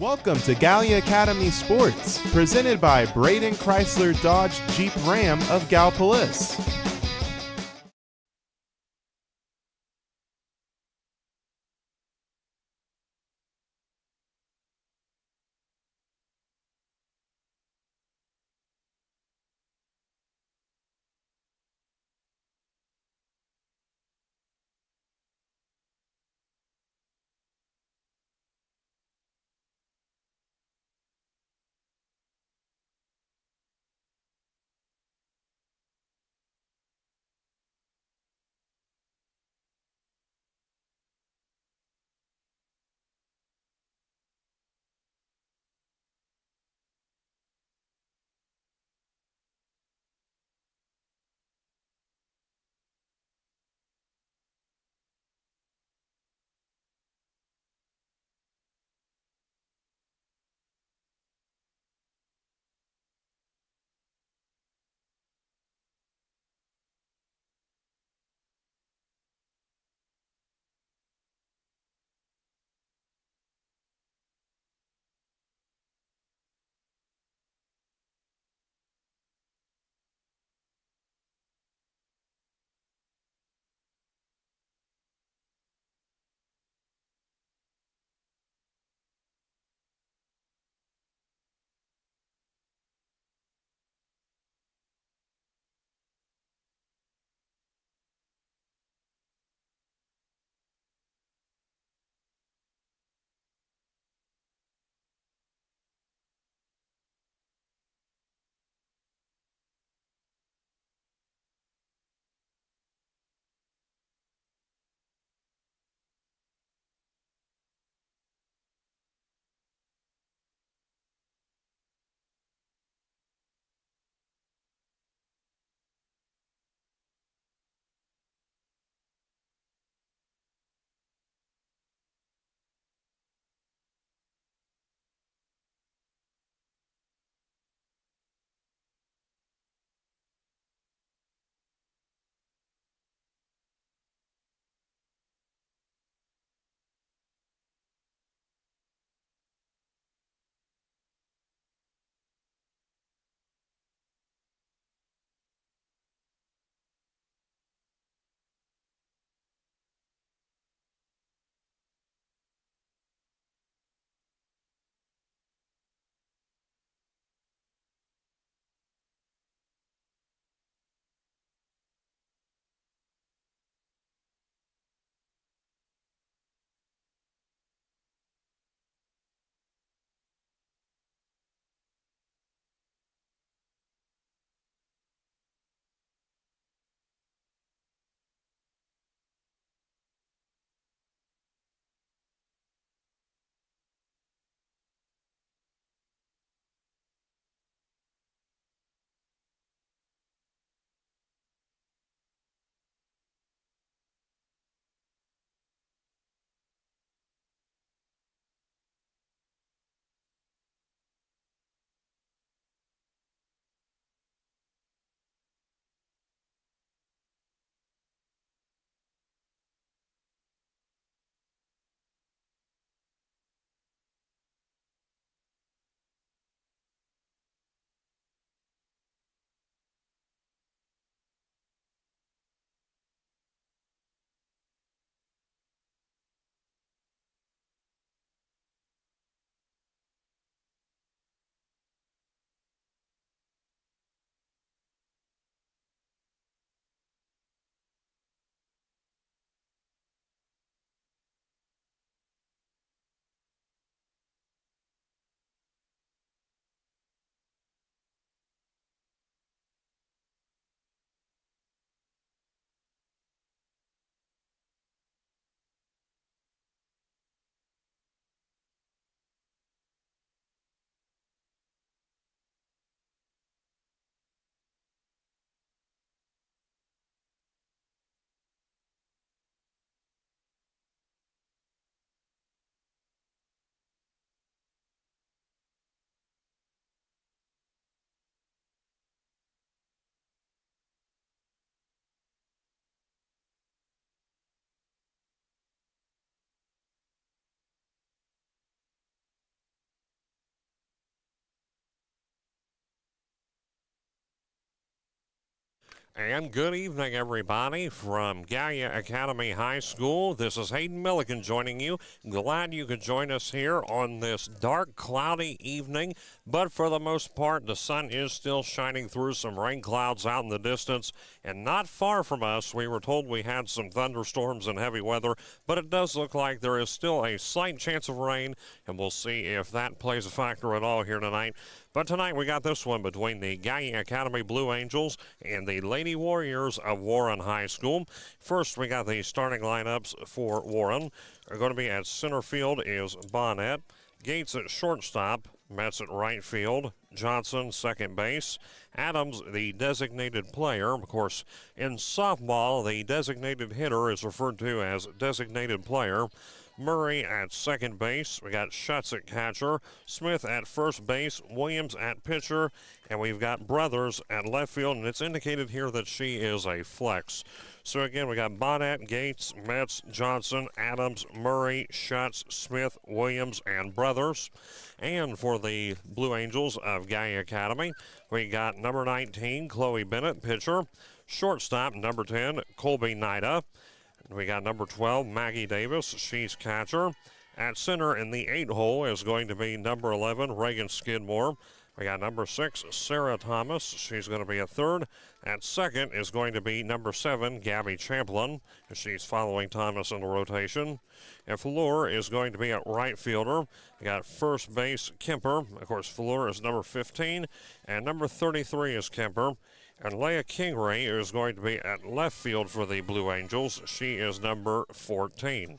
Welcome to Gallia Academy Sports, presented by Braden Chrysler Dodge Jeep Ram of Gallipolis. And good evening, everybody, from Gallia Academy High School. This is Hayden Milliken joining you. Glad you could join us here on this dark, cloudy evening. But for the most part, the sun is still shining through some rain clouds out in the distance. And not far from us, we were told we had some thunderstorms and heavy weather. But it does look like there is still a slight chance of rain. And we'll see if that plays a factor at all here tonight. But tonight we got this one between the Gallia Academy Blue Angels and the Lady Warriors of Warren High School. First, we got the starting lineups for Warren. Are going to be at center field is Bonnet, Gates at shortstop, Metz at right field, Johnson second base, Adams the designated player. Of course, in softball, the designated hitter is referred to as designated player. Murray at second base. We got Schutz at catcher, Smith at first base, Williams at pitcher, and we've got Brothers at left field, and it's indicated here that she is a flex. So again, we got Bonnet, Gates, Metz, Johnson, Adams, Murray, Schutz, Smith, Williams, and Brothers. And for the Blue Angels of Gallia Academy, we got number 19, Chloe Bennett, pitcher. Shortstop, number 10, Colby Nida. We got number 12, Maggie Davis. She's catcher. At center in the 8-hole is going to be number 11, Reagan Skidmore. We got number 6, Sarah Thomas. She's going to be a third. At second is going to be number 7, Gabby Champlin. She's following Thomas in the rotation. And Fleur is going to be at right fielder. We got first base, Kemper. Of course, Fleur is number 15. And number 33 is Kemper. And Leah Kingray is going to be at left field for the Blue Angels. She is number 14.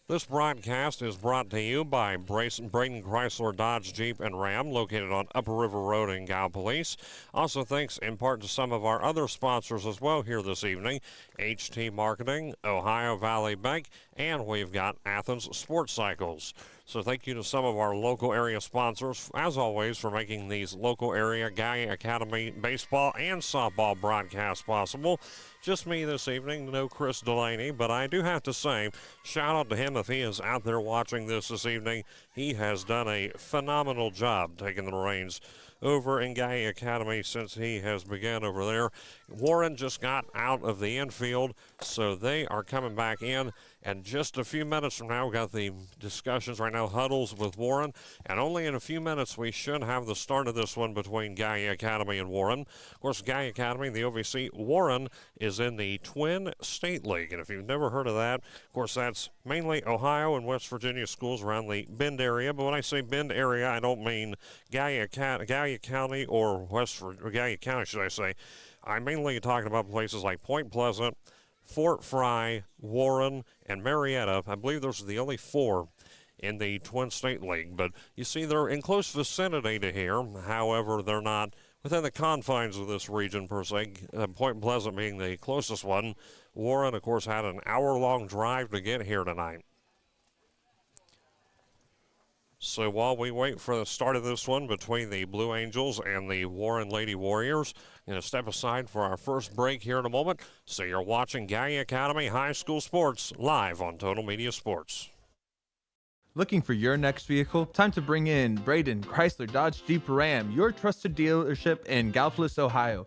This broadcast is brought to you by Braden Chrysler Dodge Jeep and Ram, located on Upper River Road in Gallipolis. Also thanks in part to some of our other sponsors as well here this evening. HT Marketing, Ohio Valley Bank, and we've got Athens Sports Cycles. So thank you to some of our local area sponsors, as always, for making these local area Gallia Academy baseball and softball broadcasts possible. Just me this evening, no Chris Delaney, but I do have to say, shout out to him if he is out there watching this evening. He has done a phenomenal job taking the reins over in Gallia Academy since he has begun over there. Warren just got out of the infield, so they are coming back in. And just a few minutes from now, we got the discussions right now, huddles with Warren. And only in a few minutes, we should have the start of this one between Gallia Academy and Warren. Of course, Gallia Academy, the OVC, Warren is in the Twin State League. And if you've never heard of that, of course, that's mainly Ohio and West Virginia schools around the Bend area. But when I say Bend area, I don't mean Gallia County or Gallia County, should I say. I'm mainly talking about places like Point Pleasant, Fort Fry, Warren, and Marietta. I believe those are the only 4 in the Twin State League. But you see, they're in close vicinity to here. However, they're not within the confines of this region, per se. Point Pleasant being the closest one. Warren, of course, had an hour-long drive to get here tonight. So while we wait for the start of this one between the Blue Angels and the Warren Lady Warriors, I'm going to step aside for our first break here in a moment. So you're watching Gallia Academy High School Sports live on Total Media Sports. Looking for your next vehicle? Time to bring in Braden Chrysler Dodge Jeep Ram, your trusted dealership in Gallipolis, Ohio.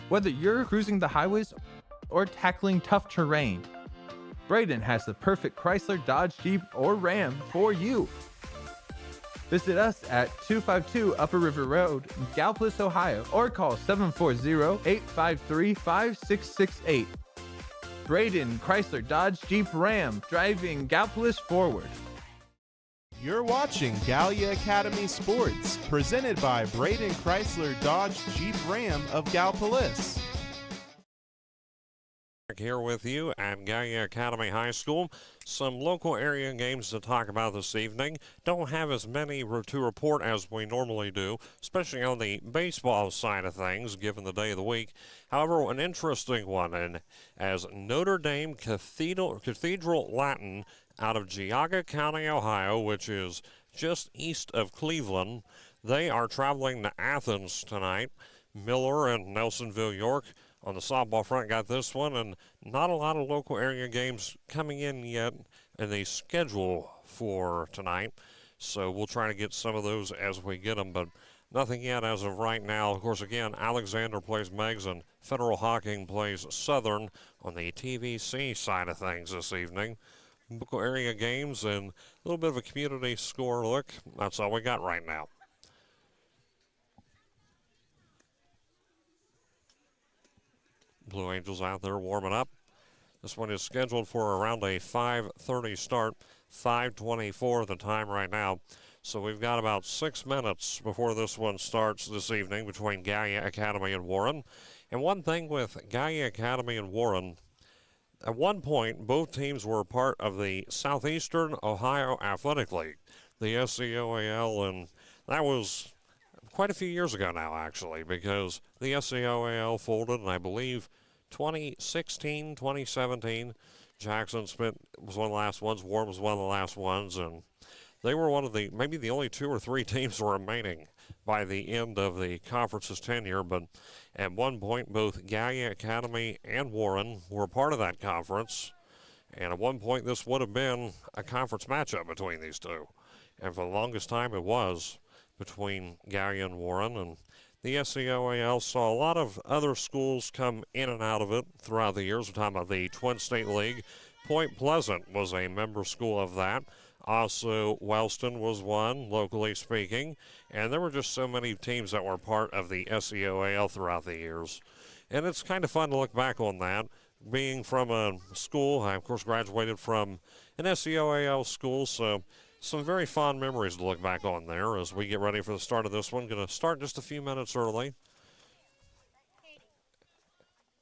Whether you're cruising the highways or tackling tough terrain, Braden has the perfect Chrysler Dodge Jeep or Ram for you. Visit us at 252 Upper River Road, Gallipolis, Ohio, or call 740-853-5668. Braden Chrysler Dodge Jeep Ram, driving Gallipolis forward. You're watching Gallia Academy Sports, presented by Braden Chrysler Dodge Jeep Ram of Gallipolis. Here with you at Gallia Academy High School. Some local area games to talk about this evening. Don't have as many to report as we normally do, especially on the baseball side of things, given the day of the week. However, an interesting one, and as Notre Dame Cathedral Latin out of Geauga County, Ohio, which is just east of Cleveland, they are traveling to Athens tonight. Miller and Nelsonville York on the softball front got this one, and not a lot of local area games coming in yet in the schedule for tonight. So we'll try to get some of those as we get them. But Nothing yet as of right now. Of course, again, Alexander plays Meigs and Federal Hocking plays Southern on the TVC side of things this evening. Local area games and a little bit of a community score look. That's all we got right now. Blue Angels out there warming up. This one is scheduled for around a 5:30 start. 5:24 the time right now. So we've got about 6 minutes before this one starts this evening between Gallia Academy and Warren. And one thing with Gallia Academy and Warren, at one point, both teams were part of the Southeastern Ohio Athletic League, the SCOAL, and that was quite a few years ago now, actually, because the SCOAL folded, and I believe 2016, 2017, Jackson Smith was one of the last ones, Warren was one of the last ones, and they were one of the, maybe the only 2 or 3 teams remaining by the end of the conference's tenure, but at one point, both Gallia Academy and Warren were part of that conference, and at one point, this would have been a conference matchup between these two, and for the longest time, it was between Gallia and Warren, and the SCOAL saw a lot of other schools come in and out of it throughout the years. We're talking about the Twin State League. Point Pleasant was a member school of that. Also, Wellston was one, locally speaking. And there were just so many teams that were part of the SCOAL throughout the years. And it's kind of fun to look back on that. Being from a school, I, of course, graduated from an SCOAL school, so some very fond memories to look back on there as we get ready for the start of this one. Going to start just a few minutes early,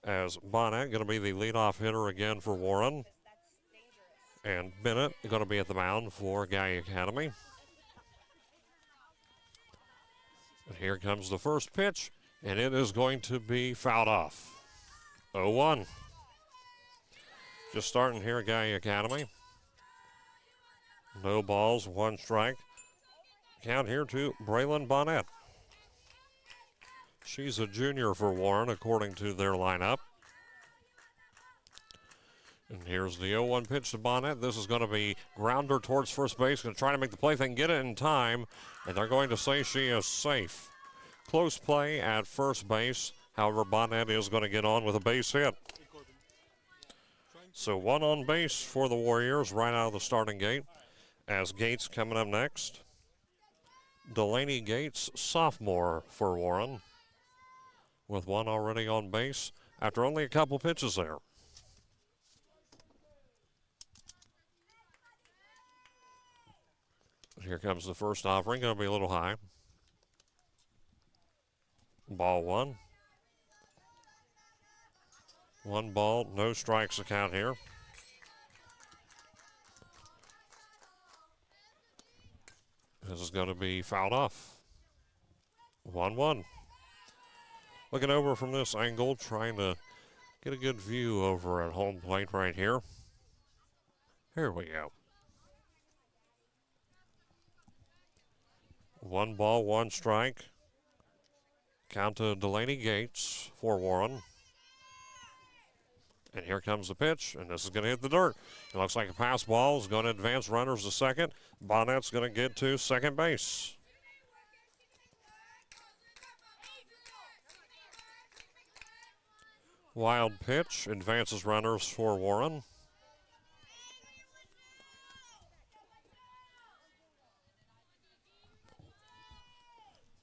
as Bonnet going to be the leadoff hitter again for Warren. And Bennett going to be at the mound for Gallia Academy. And here comes the first pitch, and it is going to be fouled off. 0-1. Just starting here at Gallia Academy. No balls, 1 strike. Count here to Braylon Bonnet. She's a junior for Warren, according to their lineup. And here's the 0-1 pitch to Bonnet. This is going to be grounder towards first base. Going to try to make the play. If they can get it in time, and they're going to say she is safe. Close play at first base. However, Bonnet is going to get on with a base hit. So 1 on base for the Warriors right out of the starting gate. As Gates coming up next. Delaney Gates, sophomore for Warren, with 1 already on base after only a couple pitches there. Here comes the first offering, going to be a little high. Ball 1. 1 ball, no strikes account here. This is going to be fouled off. 1-1. Looking over from this angle, trying to get a good view over at home plate right here. Here we go. 1 ball, 1 strike. Count to Delaney Gates for Warren. And here comes the pitch, and this is going to hit the dirt. It looks like a pass ball is going to advance runners to second. Bonnet's going to get to second base. Wild pitch, advances runners for Warren.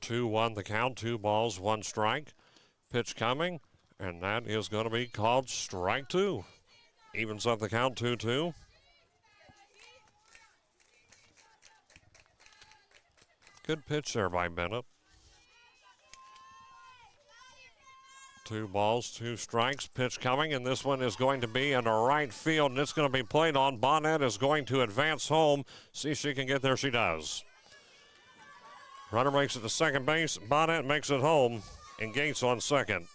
Two, 1 the count, 2 balls, 1 strike. Pitch coming. And that is going to be called strike 2. Evens up the count 2-2. Good pitch there by Bennett. 2 balls, 2 strikes. Pitch coming, and this one is going to be in the right field, and it's going to be played on. Bonnet is going to advance home. See if she can get there. She does. Runner makes it to second base. Bonnet makes it home, and Gates on second.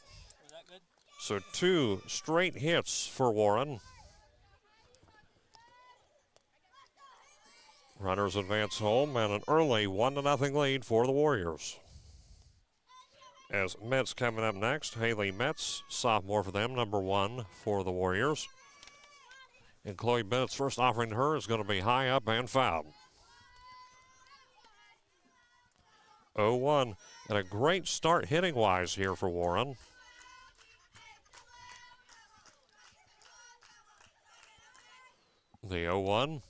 So 2 straight hits for Warren. Runners advance home and an early 1-0 lead for the Warriors. As Metz coming up next, Haley Metz, sophomore for them, number 1 for the Warriors. And Chloe Bennett's first offering to her is going to be high up and fouled. 0-1, and a great start hitting-wise here for Warren. The 0-1.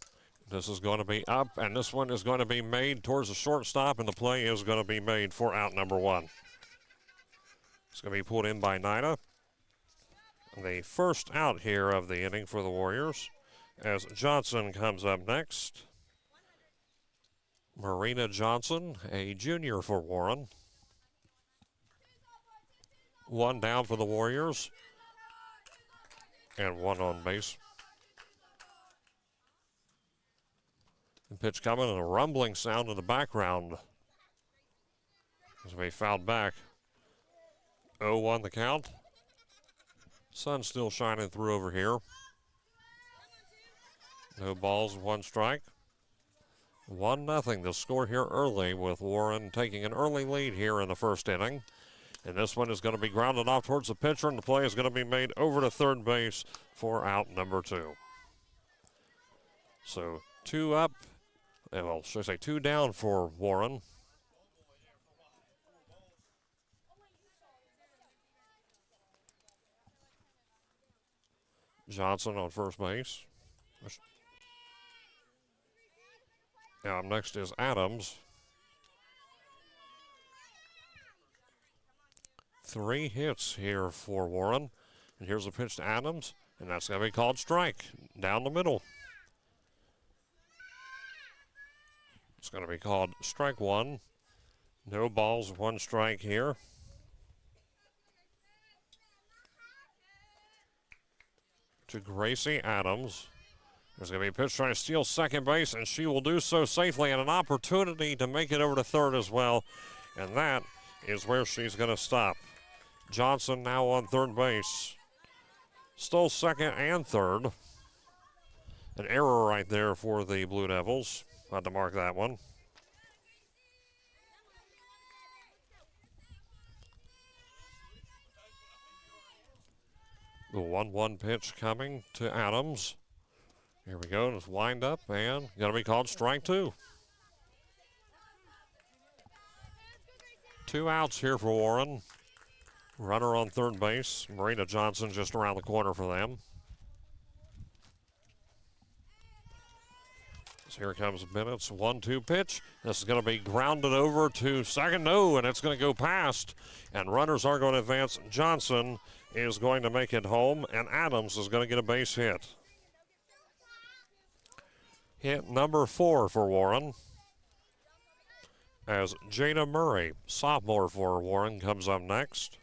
This is going to be up, and this one is going to be made towards the shortstop, and the play is going to be made for out number 1. It's going to be pulled in by Nina. The first out here of the inning for the Warriors as Johnson comes up next. Marina Johnson, a junior for Warren. 1 down for the Warriors and 1 on base. The pitch coming and a rumbling sound in the background as we fouled back. 0-1 the count. Sun still shining through over here. No balls, 1 strike. 1-0 the score here early, with Warren taking an early lead here in the first inning. And this one is going to be grounded off towards the pitcher, and the play is going to be made over to third base for out number 2. So 2 up, well, should I say 2 down for Warren. Johnson on first base. Now up next is Adams. 3 hits here for Warren. And here's a pitch to Adams, and that's going to be called strike down the middle. It's going to be called strike 1. No balls, 1 strike here. To Gracie Adams. There's going to be a pitch trying to steal second base, and she will do so safely, and an opportunity to make it over to third as well. And that is where she's going to stop. Johnson now on third base. Stole second and third. An error right there for the Blue Devils. Had to mark that one. The 1-1 pitch coming to Adams. Here we go, it's wind up and going to be called strike 2. 2 outs here for Warren. Runner on third base. Marina Johnson just around the corner for them. So here comes Bennett's 1-2 pitch. This is going to be grounded over to second. No, and it's going to go past. And runners are going to advance. Johnson is going to make it home, and Adams is going to get a base hit. Hit number 4 for Warren. As Jada Murray, sophomore for Warren, comes up next.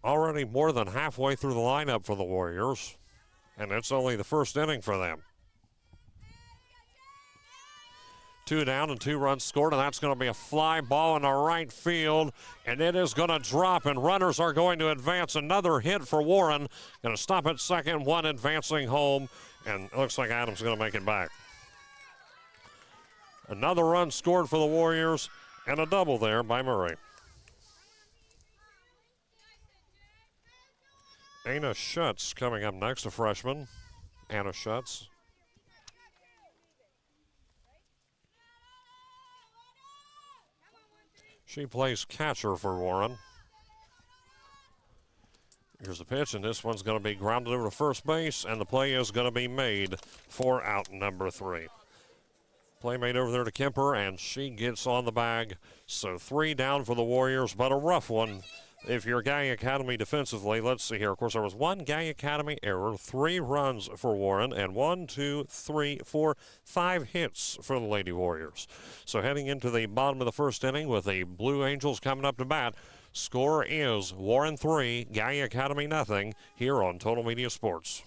Already more than halfway through the lineup for the Warriors, and it's only the first inning for them. 2 down and 2 runs scored, and that's going to be a fly ball in the right field, and it is going to drop, and runners are going to advance. Another hit for Warren. Going to stop at second, 1 advancing home, and it looks like Adams is going to make it back. Another run scored for the Warriors, and a double there by Murray. Anna Schutz coming up next, a freshman. Anna Schutz. She plays catcher for Warren. Here's the pitch, and this one's going to be grounded over to first base, and the play is going to be made for out number 3. Play made over there to Kemper, and she gets on the bag. So 3 down for the Warriors, but a rough one if you're Gallia Academy defensively. Let's see here. Of course, there was 1 Gallia Academy error, 3 runs for Warren, and 1, 2, 3, 4, 5 hits for the Lady Warriors. So heading into the bottom of the first inning with the Blue Angels coming up to bat, score is Warren 3, Gallia Academy nothing, here on Total Media Sports.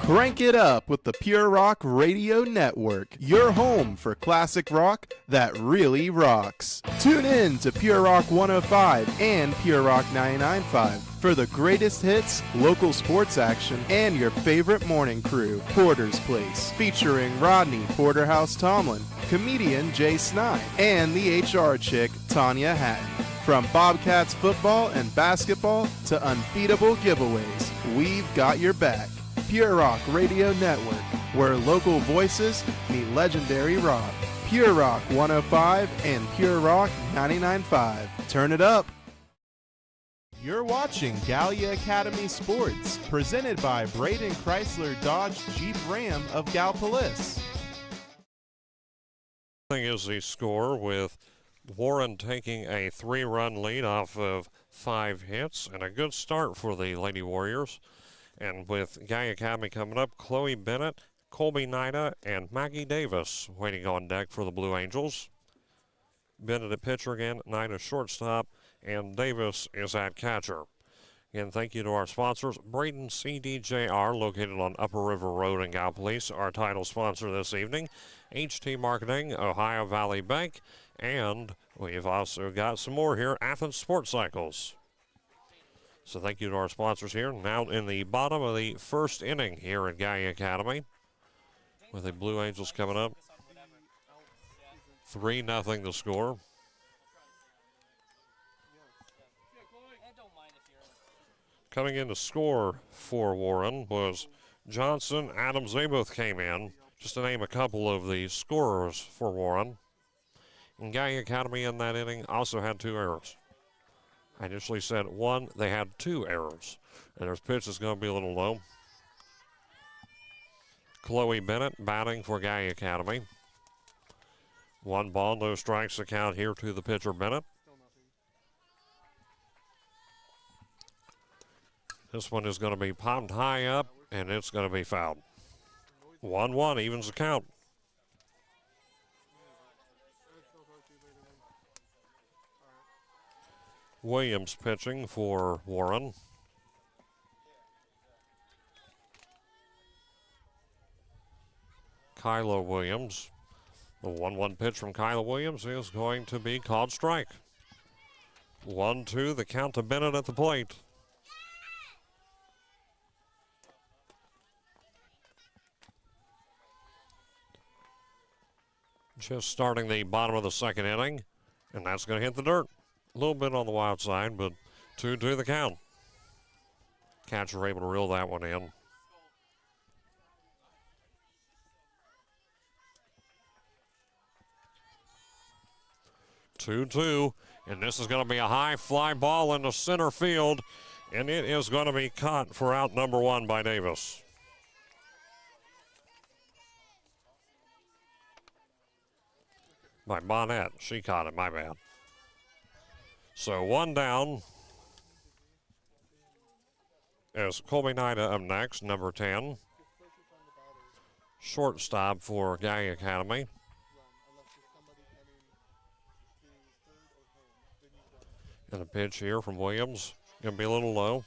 Crank it up with the Pure Rock Radio Network, your home for classic rock that really rocks. Tune in to Pure Rock 105 and Pure Rock 99.5 for the greatest hits, local sports action, and your favorite morning crew, Porter's Place, featuring Rodney Porterhouse Tomlin, comedian Jay Snide, and the HR chick, Tanya Hatton. From Bobcats football and basketball to unbeatable giveaways, we've got your back. Pure Rock Radio Network, where local voices meet legendary rock. Pure Rock 105 and Pure Rock 99.5. Turn it up. You're watching Gallia Academy Sports, presented by Braden Chrysler Dodge Jeep Ram of Gallipolis. Is the score with Warren taking a 3-run lead off of 5 hits, and a good start for the Lady Warriors. And with Gallia Academy coming up, Chloe Bennett, Colby Nida, and Maggie Davis waiting on deck for the Blue Angels. Bennett at pitcher again, Nida shortstop, and Davis is at catcher. Again, thank you to our sponsors, Braden CDJR, located on Upper River Road in Gallipolis, our title sponsor this evening, HT Marketing, Ohio Valley Bank, and we've also got some more here, Athens Sports Cycles. So thank you to our sponsors here. Now in the bottom of the first inning here at Gallia Academy, with the Blue Angels coming up. 3-0 the score. Coming in to score for Warren was Johnson, Adams. They both came in, just to name a couple of the scorers for Warren. And Gallia Academy in that inning also had 2 errors. I initially said 1, they had 2 errors. And their pitch is going to be a little low. Chloe Bennett batting for Gallia Academy. 1 ball, no strikes the count here to the pitcher Bennett. This one is going to be popped high up, and it's going to be fouled. 1-1 evens the count. Williams pitching for Warren. Kyla Williams. The 1-1 pitch from Kyla Williams is going to be called strike. 1-2, the count to Bennett at the plate. Just starting the bottom of the second inning, and that's going to hit the dirt. A little bit on the wild side, but 2-2 the count. Catcher able to reel that one in. Two, and this is going to be a high fly ball into center field, and it is going to be caught for out number 1 by Davis. By Bonnet, she caught it, my bad. So 1 down. As Colby Nida up next, number 10. Shortstop for Gallia Academy. And a pitch here from Williams. Going to be a little low.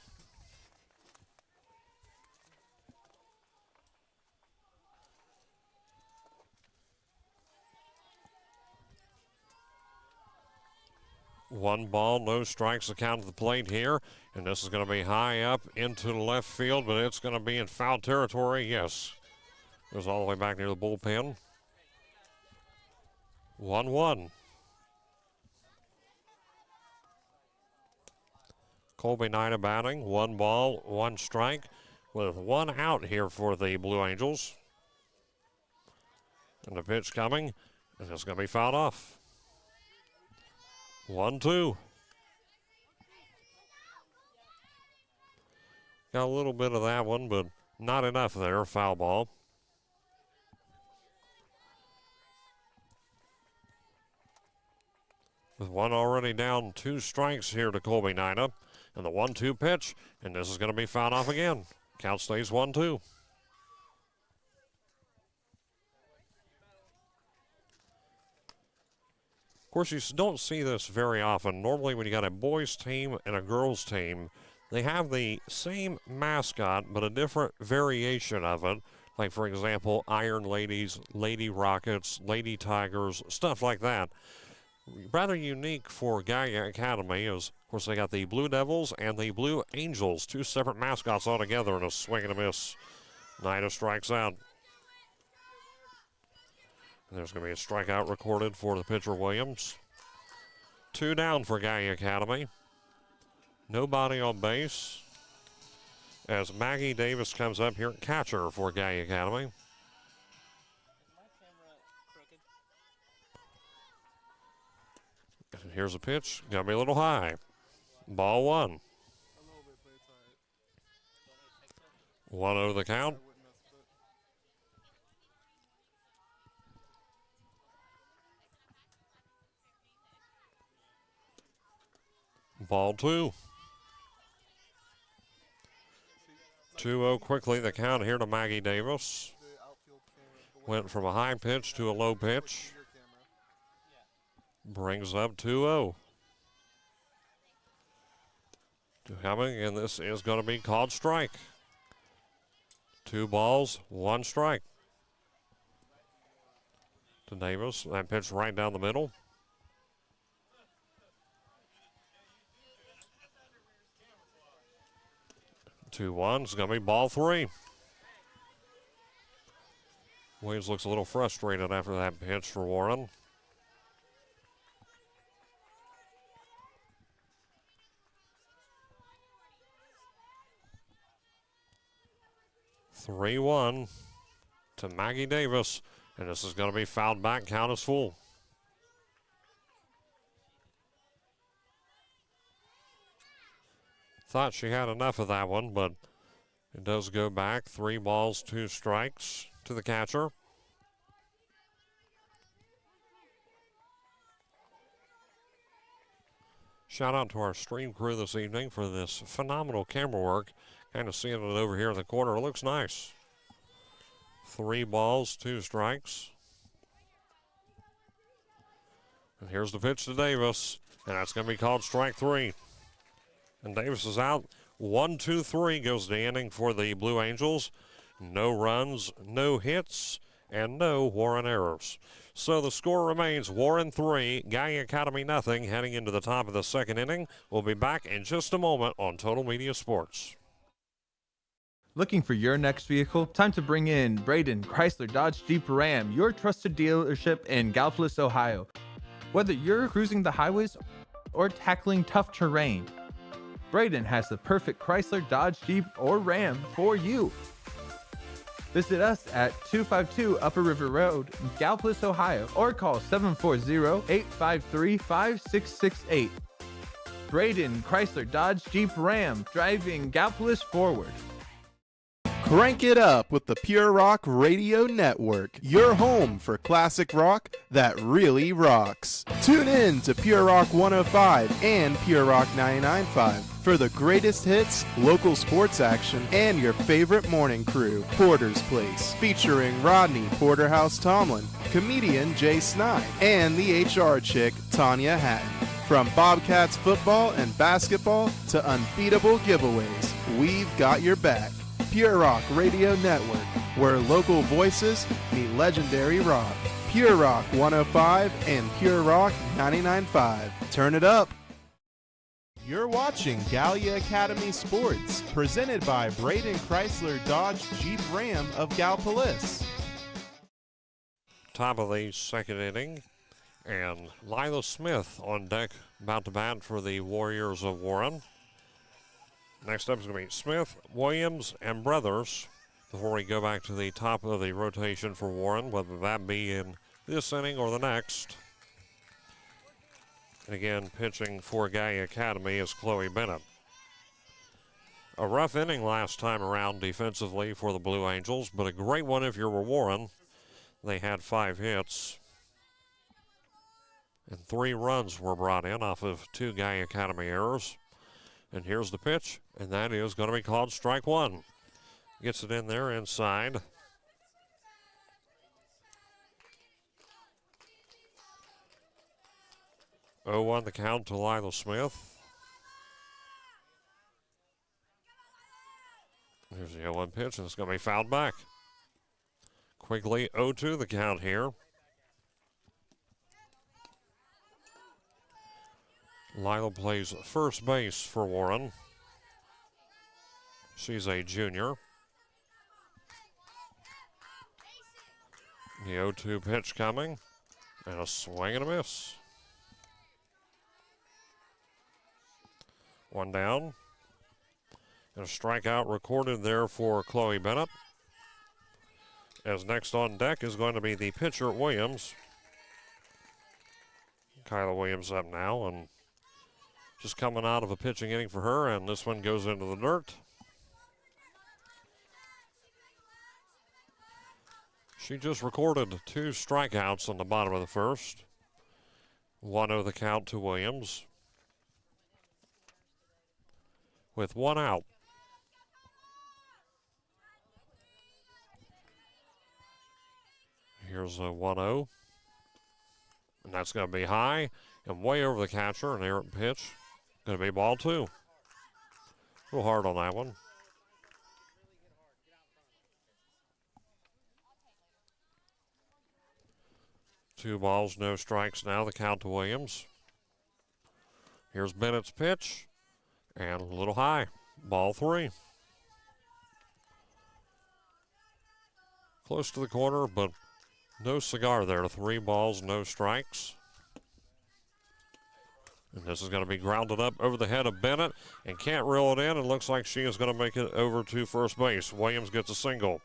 One ball, no strikes, the count of the plate here. And this is going to be high up into the left field, but it's going to be in foul territory. Yes. Goes all the way back near the bullpen. 1-1. Colby Nida batting. 1 ball, 1 strike, with 1 out here for the Blue Angels. And the pitch coming, and it's going to be fouled off. 1-2. Got a little bit of that one, but not enough there. Foul ball. With 1 already down, 2 strikes here to Colby Nida. And the 1-2 pitch, and this is going to be fouled off again. Count stays 1-2. Of course, you don't see this very often. Normally, when you got a boys team and a girls team, they have the same mascot, but a different variation of it. Like, for example, Iron Ladies, Lady Rockets, Lady Tigers, stuff like that. Rather unique for Gallia Academy is, of course, they got the Blue Devils and the Blue Angels, 2 separate mascots altogether, and a swing and a miss. Nida strikes out. And there's going to be a strikeout recorded for the pitcher Williams. 2 down for Gallia Academy. Nobody on base. as Maggie Davis comes up here, catcher for Gallia Academy. And here's a pitch, gonna be a little high. Ball one. 1-0 the count. Ball two. 2-0 quickly the count here to Maggie Davis. Went from a high pitch to a low pitch. Brings up 2-0. Coming, and this is going to be called strike. 2 balls, 1 strike. To Davis, that pitch right down the middle. 2-1, it's going to be ball 3. Williams looks a little frustrated after that pitch for Warren. (3-1) to Maggie Davis, and this is going to be fouled back. Count is full. Thought she had enough of that one, but it does go back. 3 balls, 2 strikes to the catcher. Shout out to our stream crew this evening for this phenomenal camera work. Kind of seeing it over here in the corner. It looks nice. 3 balls, 2 strikes. And here's the pitch to Davis, and that's going to be called strike 3. And Davis is out. 1-2-3 goes the inning for the Blue Angels. No runs, no hits, and no Warren errors. So the score remains Warren 3, Gallia Academy nothing, heading into the top of the 2nd inning. We'll be back in just a moment on Total Media Sports. Looking for your next vehicle? Time to bring in Braden Chrysler Dodge Jeep Ram, your trusted dealership in Gallipolis, Ohio. Whether you're cruising the highways or tackling tough terrain, Braden has the perfect Chrysler, Dodge, Jeep, or Ram for you. Visit us at 252 Upper River Road, Gallipolis, Ohio, or call 740-853-5668. Braden Chrysler, Dodge, Jeep, Ram, driving Gallipolis forward. Crank it up with the Pure Rock Radio Network, your home for classic rock that really rocks. Tune in to Pure Rock 105 and Pure Rock 99.5 for the greatest hits, local sports action, and your favorite morning crew, Porter's Place, featuring Rodney Porterhouse Tomlin, comedian Jay Snide, and the HR chick, Tanya Hatton. From Bobcats football and basketball to unbeatable giveaways, we've got your back. Pure Rock Radio Network, where local voices meet legendary rock. Pure Rock 105 and Pure Rock 99.5. Turn it up. You're watching Gallia Academy Sports, presented by Braden Chrysler Dodge Jeep Ram of Gallipolis. Top of the 2nd inning, and Lila Smith on deck, about to bat for the Warriors of Warren. Next up is going to be Smith, Williams, and Brothers before we go back to the top of the rotation for Warren, whether that be in this inning or the next. And again, pitching for Gallia Academy is Chloe Bennett. A rough inning last time around defensively for the Blue Angels, but a great one if you were Warren. They had 5 hits, and 3 runs were brought in off of 2 Gallia Academy errors. And here's the pitch, and that is going to be called strike 1. Gets it in there inside. (0-1) the count to Lila Smith. Here's the 0-1 pitch, and it's going to be fouled back. Quigley 0-2 the count here. Lila plays first base for Warren. She's a junior. The 0-2 pitch coming, and a swing and a miss. 1 down. And a strikeout recorded there for Chloe Bennett. As next on deck is going to be the pitcher, Williams. Kyla Williams up now, and just coming out of a pitching inning for her, and this one goes into the dirt. She just recorded 2 strikeouts on the bottom of the first. 1-0 the count to Williams. With 1 out. Here's a 1-0. And that's going to be high and way over the catcher. An errant pitch. Going to be ball 2. A little hard on that one. Two balls, no strikes now. The count to Williams. Here's Bennett's pitch. And a little high. Ball 3. Close to the corner, but no cigar there. 3 balls, no strikes. And this is going to be grounded up over the head of Bennett and can't reel it in. It looks like she is going to make it over to first base. Williams gets a single.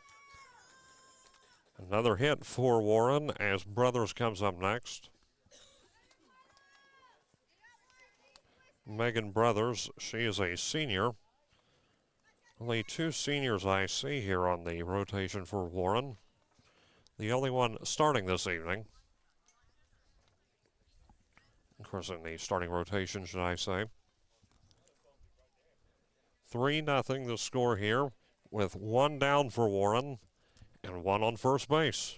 Another hit for Warren as Brothers comes up next. Megan Brothers, she is a senior. Only 2 seniors I see here on the rotation for Warren. The only one starting this evening. Of course, in the starting rotation, should I say. 3-0 the score here, with 1 down for Warren and 1 on first base.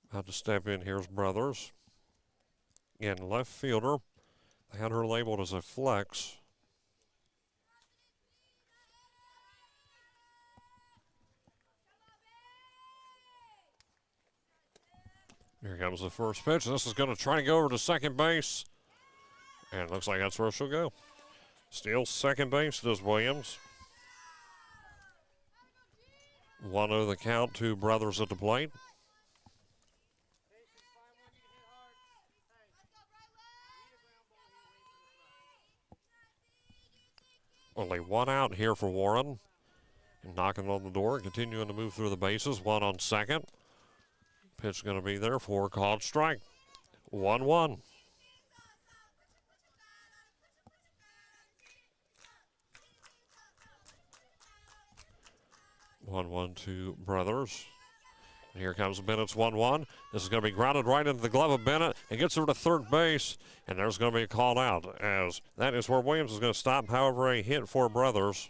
About to step in, here's Brothers. In left fielder, they had her labeled as a flex. Here comes the first pitch. This is going to try to go over to second base. And it looks like that's where she'll go. Steals second base, does Williams. 1-0 the count to Brothers at the plate. Only 1 out here for Warren. And knocking on the door, continuing to move through the bases. 1 on second. Pitch going to be there for a called strike. 1-1. To Brothers. And here comes Bennett's 1-1. This is going to be grounded right into the glove of Bennett and gets her to third base. And there's going to be a call out, as that is where Williams is going to stop. However, a hit for Brothers.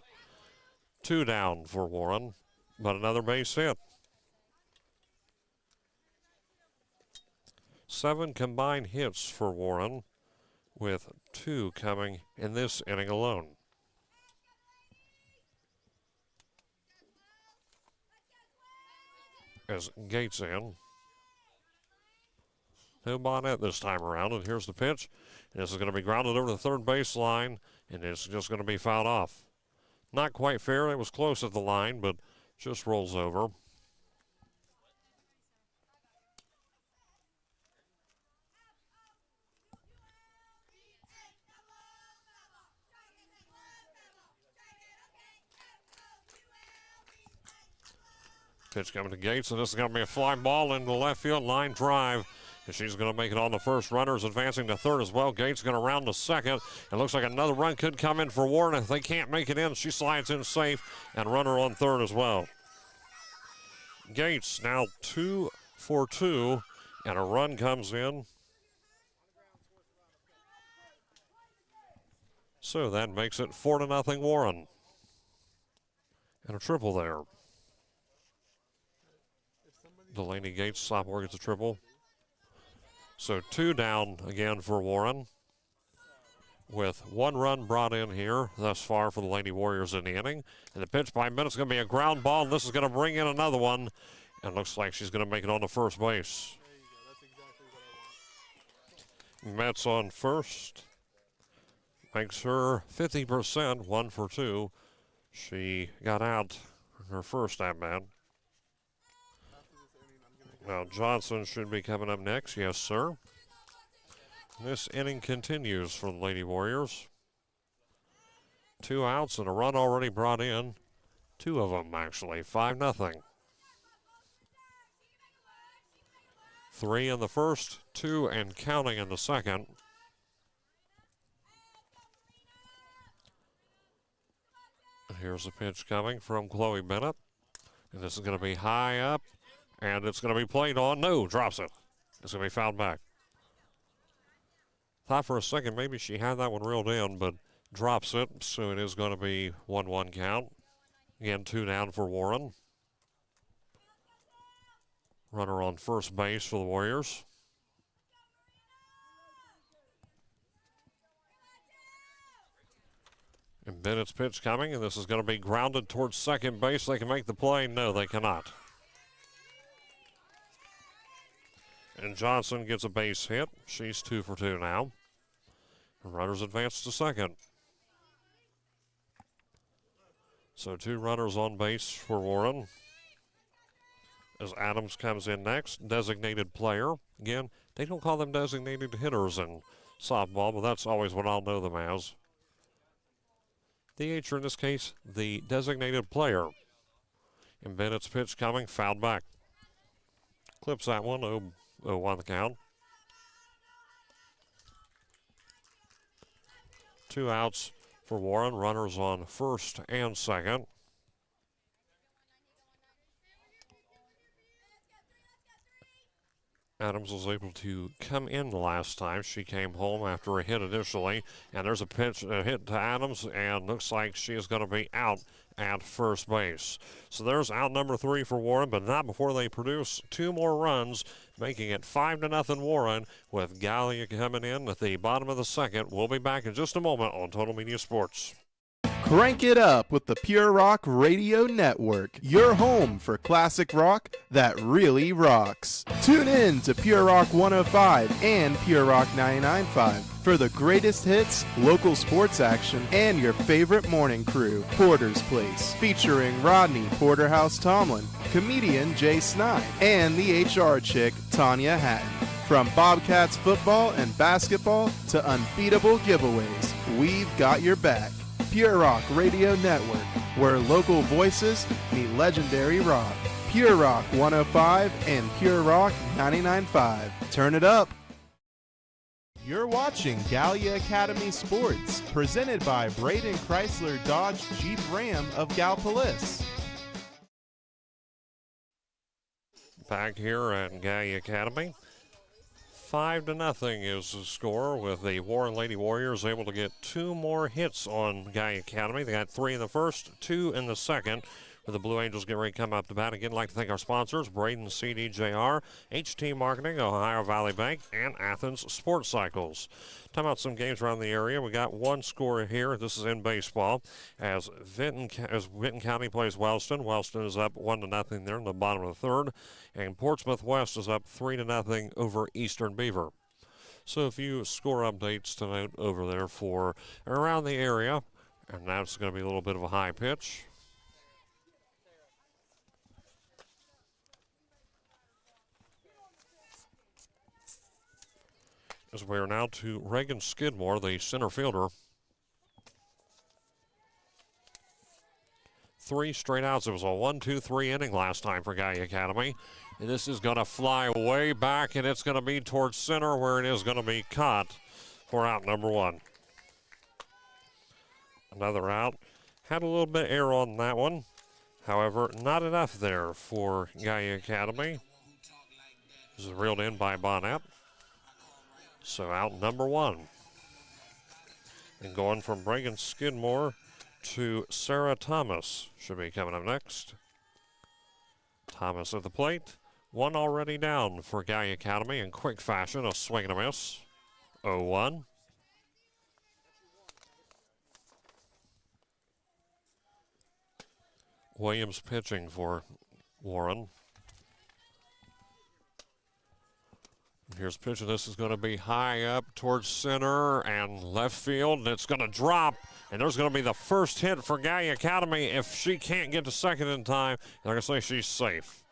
2 down for Warren, but another base hit. 7 combined hits for Warren, with 2 coming in this inning alone. As Gates in. No Bonnet this time around, and here's the pitch. And this is going to be grounded over the third base line, and it's just going to be fouled off. Not quite fair. It was close at the line, but just rolls over. Pitch coming to Gates, and this is going to be a fly ball into the left field line drive. And she's going to make it on the first. Runners advancing to third as well. Gates going to round to second. It looks like another run could come in for Warren. If they can't make it in, she slides in safe, and runner on third as well. Gates now 2 for 2, and a run comes in. So that makes it 4-0 Warren. And a triple there. Delaney Gates, sophomore, gets a triple. So 2 down again for Warren, with 1 run brought in here thus far for the Lady Warriors in the inning. And the pitch by Bennett's going to be a ground ball, and this is going to bring in another one. And looks like she's going to make it on to first base. There you go. That's exactly what I want. Mets on first. makes her 50%, 1 for 2. She got out her first at bat. Now Johnson should be coming up next. Yes, sir. This inning continues for the Lady Warriors. 2 outs and a run already brought in. 2 of them, actually. 5-0. 3 in the first, 2 and counting in the second. Here's a pitch coming from Chloe Bennett. And this is going to be high up. And it's going to be played on. No, drops it. It's going to be fouled back. Thought for a second maybe she had that one reeled in, but drops it. So it is going to be 1-1 count. Again, 2 down for Warren. Runner on first base for the Warriors. And Bennett's pitch coming, and this is going to be grounded towards second base. They can make the play. No, they cannot. And Johnson gets a base hit. She's 2 for 2 now. And runners advance to second. So 2 runners on base for Warren. As Adams comes in next, designated player. Again, they don't call them designated hitters in softball, but that's always what I'll know them as. DH, in this case, the designated player. And Bennett's pitch coming, fouled back. Clips that one, 0-1 the count. 2 outs for Warren, runners on first and second. Adams was able to come in last time. She came home after a hit initially, and there's a hit to Adams, and looks like she is going to be out at first base. So there's out number 3 for Warren, but not before they produce 2 more runs, making it 5-0 Warren, with Gallia coming in at the bottom of the second. We'll be back in just a moment on Total Media Sports. Crank it up with the Pure Rock Radio Network, your home for classic rock that really rocks. Tune in to Pure Rock 105 and Pure Rock 99.5 for the greatest hits, local sports action, and your favorite morning crew, Porter's Place, featuring Rodney Porterhouse Tomlin, comedian Jay Snide, and the HR chick, Tanya Hatton. From Bobcats football and basketball to unbeatable giveaways, we've got your back. Pure Rock Radio Network, where local voices meet legendary rock. Pure Rock 105 and Pure Rock 99.5. Turn it up. You're watching Gallia Academy Sports, presented by Braden Chrysler Dodge Jeep Ram of Gallipolis. Back here at Gallia Academy. 5-0 is the score, with the Warren Lady Warriors able to get 2 more hits on Gallia Academy. They got 3 in the first, 2 in the second. With the Blue Angels getting ready to come up to bat. Again, I'd like to thank our sponsors, Braden CDJR, HT Marketing, Ohio Valley Bank, and Athens Sports Cycles. Talking about some games around the area. We got 1 score here. This is in baseball. As Vinton County plays Wellston. Wellston is up 1-0 there in the bottom of the third. And Portsmouth West is up 3-0 over Eastern Beaver. So a few score updates to note over there for around the area. And now it's going to be a little bit of a high pitch. As we are now to Reagan Skidmore, the center fielder. 3 straight outs. It was a 1-2-3 inning last time for Gallia Academy. And this is going to fly way back, and it's going to be towards center, where it is going to be caught for out number 1. Another out. Had a little bit of air on that one. However, not enough there for Gallia Academy. This is reeled in by Bonnet. So out number 1. And going from Reagan Skidmore to Sarah Thomas should be coming up next. Thomas at the plate. 1 already down for Gallia Academy in quick fashion. A swing and a miss. 0-1. Williams pitching for Warren. Here's pitch, and this is going to be high up towards center and left field, and it's going to drop, and there's going to be the first hit for Gallia Academy. If she can't get to second in time, they're going to say she's safe.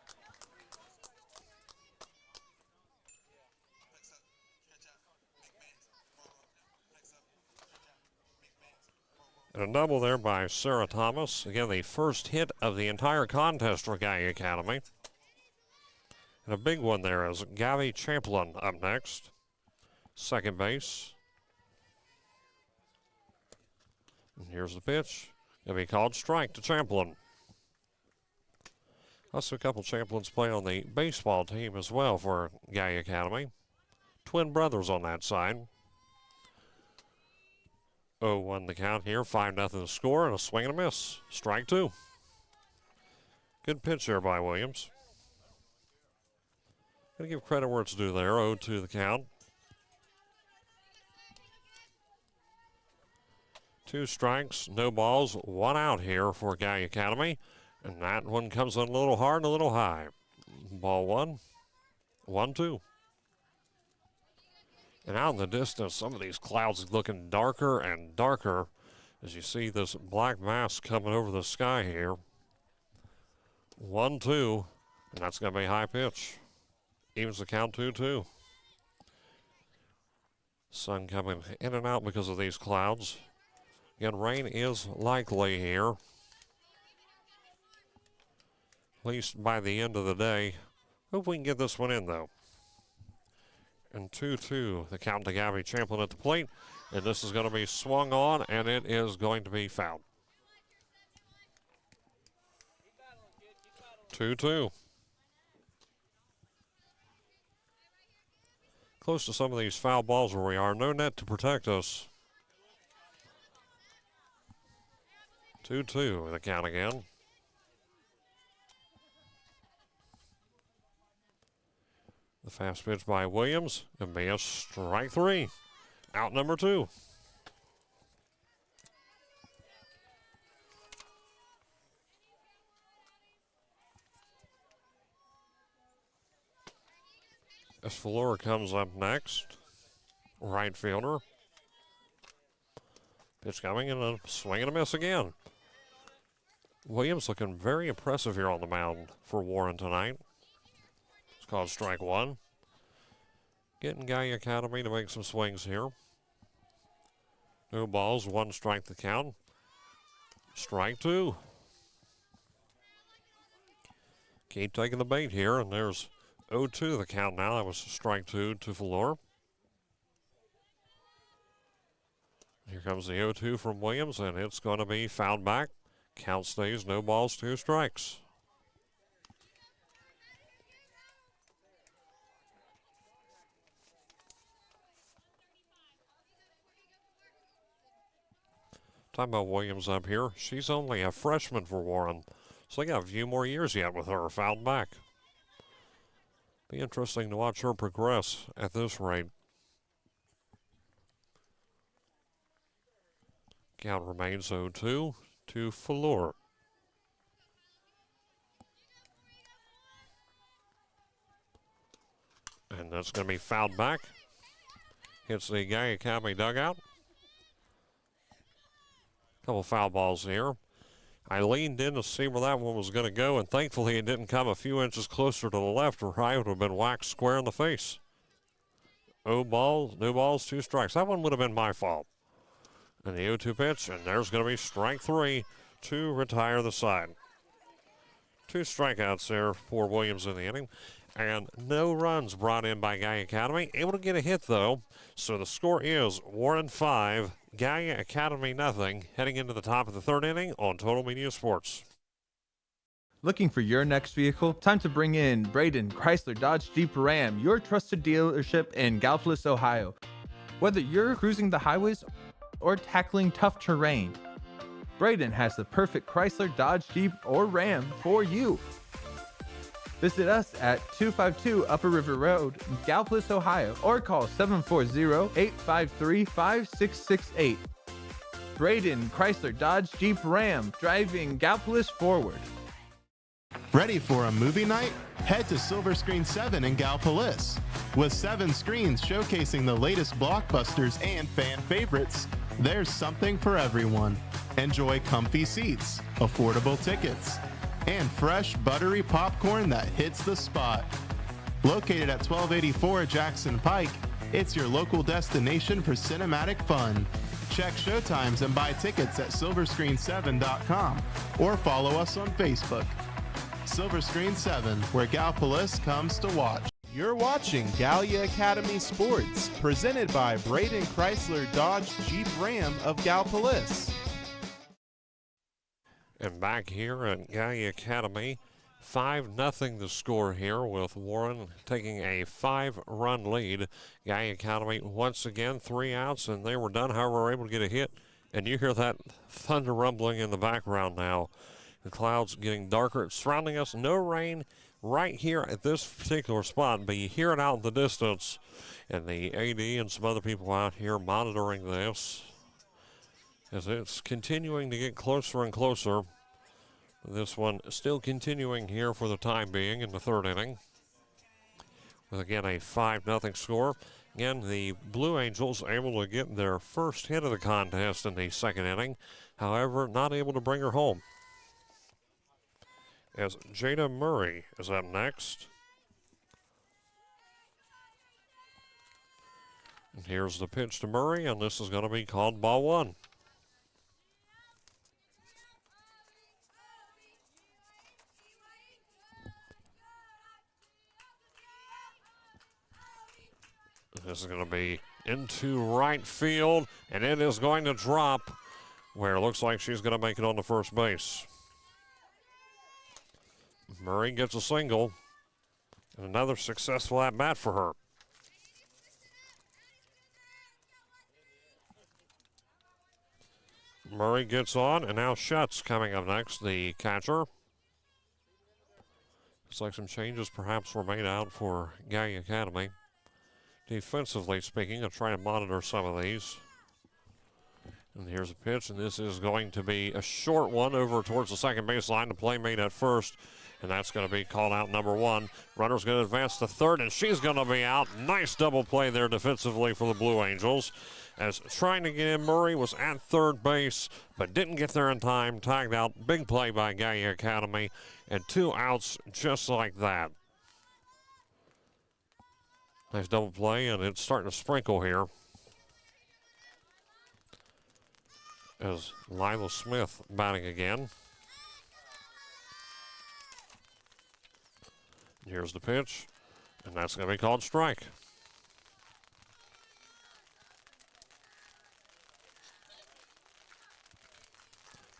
And a double there by Sarah Thomas. Again, the first hit of the entire contest for Gallia Academy. And a big one there is Gabby Champlin up next. Second base. And here's the pitch. It'll be called strike to Champlin. Also, a couple Champlins play on the baseball team as well for Gallia Academy. Twin brothers on that side. 0-1 the count here. 5-0 the score, and a swing and a miss. Strike two. Good pitch there by Williams. Gotta give credit where it's due there. 0-2 the count. 2 strikes, no balls, 1 out here for Gallia Academy. And that one comes in a little hard and a little high. Ball 1, 1-2. And out in the distance, some of these clouds looking darker and darker as you see this black mass coming over the sky here. 1-2, and that's going to be a high pitch. Evens the count 2-2. Sun coming in and out because of these clouds. Again, rain is likely here. At least by the end of the day. Hope we can get this one in, though. And 2-2, the count to Gabby Champlin at the plate. And this is going to be swung on, and it is going to be fouled. 2-2. Close to some of these foul balls where we are. No net to protect us. 2-2, the count again. The fast pitch by Williams, and be a strike 3. Out number 2. As Fuller comes up next, right fielder. Pitch coming and a swing and a miss again. Williams looking very impressive here on the mound for Warren tonight. It's called strike 1. Getting Gallia Academy to make some swings here. No balls, 1 strike the count. Strike 2. Keep taking the bait here, and there's 0-2 the count now. That was strike 2 to Fuller. Here comes the 0-2 from Williams, and it's going to be fouled back. Count stays, no balls, 2 strikes. Talking about Williams up here, she's only a freshman for Warren, so they got a few more years yet with her fouled back. Be interesting to watch her progress at this rate. Count remains 0-2 to Fuller. And that's going to be fouled back. Hits the Gallia Academy dugout. Couple foul balls here. I leaned in to see where that one was going to go, and thankfully it didn't come a few inches closer to the left, or I would have been whacked square in the face. No balls, 2 strikes. That one would have been my fault. And the 0-2 pitch, and there's going to be strike 3 to retire the side. 2 strikeouts there for Williams in the inning, and no runs brought in by Gallia Academy. Able to get a hit, though, so the score is Warren 5, Gallia Academy nothing, heading into the top of the 3rd inning on Total Media Sports. Looking for your next vehicle? Time to bring in Braden Chrysler Dodge Jeep Ram, your trusted dealership in Gallipolis, Ohio. Whether you're cruising the highways or tackling tough terrain, Braden has the perfect Chrysler, Dodge, Jeep, or Ram for you. Visit us at 252 Upper River Road, Gallipolis, Ohio, or call 740-853-5668. Braden Chrysler Dodge Jeep Ram, driving Gallipolis forward. Ready for a movie night? Head to Silver Screen 7 in Gallipolis. With 7 screens showcasing the latest blockbusters and fan favorites, there's something for everyone. Enjoy comfy seats, affordable tickets, and fresh, buttery popcorn that hits the spot. Located at 1284 Jackson Pike, it's your local destination for cinematic fun. Check showtimes and buy tickets at silverscreen7.com or follow us on Facebook. Silver Screen 7, where Gallipolis comes to watch. You're watching Gallia Academy Sports, presented by Braden Chrysler Dodge Jeep Ram of Gallipolis. And back here at Gallia Academy, 5-0 the score here, with Warren taking a 5-run lead. Gallia Academy once again 3 outs, and they were done. However, were able to get a hit, and you hear that thunder rumbling in the background now. The clouds getting darker. It's surrounding us. No rain right here at this particular spot, but you hear it out in the distance. And the AD and some other people out here monitoring this as it's continuing to get closer and closer. This one still continuing here for the time being in the 3rd inning, with again a 5-0 score. Again, the Blue Angels able to get their first hit of the contest in the 2nd inning. However, not able to bring her home, as Jada Murray is up next. And here's the pitch to Murray, and this is going to be called ball 1. This is going to be into right field, and it is going to drop where it looks like she's going to make it on the first base. Murray gets a single, and another successful at-bat for her. Murray gets on, and now Schutz coming up next, the catcher. Looks like some changes perhaps were made out for Gallia Academy. Defensively speaking, I'll try to monitor some of these. And here's a pitch, and this is going to be a short one over towards the second baseline. The play made at first, and that's going to be called out number 1. Runner's going to advance to third, and she's going to be out. Nice double play there defensively for the Blue Angels, as trying to get in. Murray was at third base, but didn't get there in time. Tagged out. Big play by Gallia Academy, and 2 outs just like that. Nice double play, and it's starting to sprinkle here, as Lila Smith batting again. Here's the pitch, and that's going to be called strike.